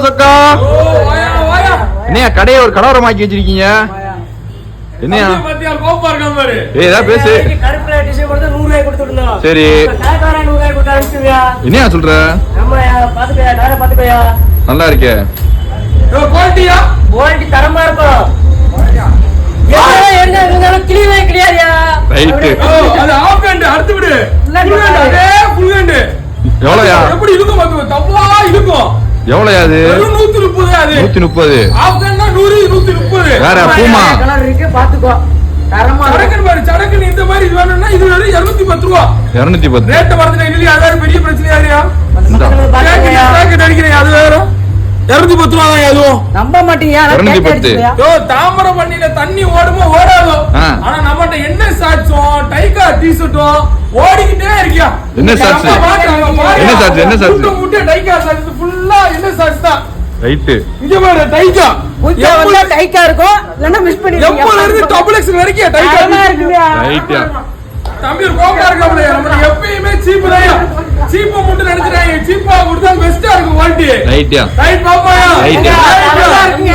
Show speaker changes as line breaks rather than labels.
சொக்கா சொக்கா. என்னையா கடையை ஒரு கடவரமாக்கி வச்சிருக்கீங்க? என்னையா ஏதாவது பேசு. சரி என்னையா சொல்ற? நல்லா இருக்கே.
தரமா இருக்கும்.
எவ்வளோயா? எவ்வளோயா அது? 130. வேற பூமா
பாத்துக்கோ. இந்த மாதிரி 210 ரூபா.
210
ரேட் வரதுல அதாவது பெரிய பிரச்சனையா? அது வேற 210 ரூபா தான். எதுவும் நம்ப மாட்டீங்க.
210.
தாமரம் பண்ணில தண்ணி ஓடுமோ ஓடாதோ, ஆனா நம்மகிட்ட என்ன சாட்சம் டைகா டீஷர்ட்டும் ஓடிக்கிட்டே இருக்கியா?
என்ன சாட்சி? என்ன சாட்சி? என்ன சாட்சி?
முட்டை டைகா சாட்சி ஃபுல்லா என்ன சாட்சி தான்.
ரைட்.
இங்க பாரு டைகா.
உள்ள டைகா இருக்கும். இல்லனா மிஸ் பண்ணிடுவீங்க.
எப்பல இருந்து டபுள் எக்ஸ் வரைக்கும் டைகா
இருக்குங்க.
ரைட்யா.
தம்பி கோபா இருக்கல. நம்ம எப்பவுமே சீப் தான். சீப்பா மட்டும் நினைச்சறாங்க. சீப்பா கொடுத்தா பெஸ்டா இருக்கும் குவாலிட்டி.
ரைட்யா.
ரைட் பாப்பாயா.
ரைட்யா.
நல்லா இருக்குங்க.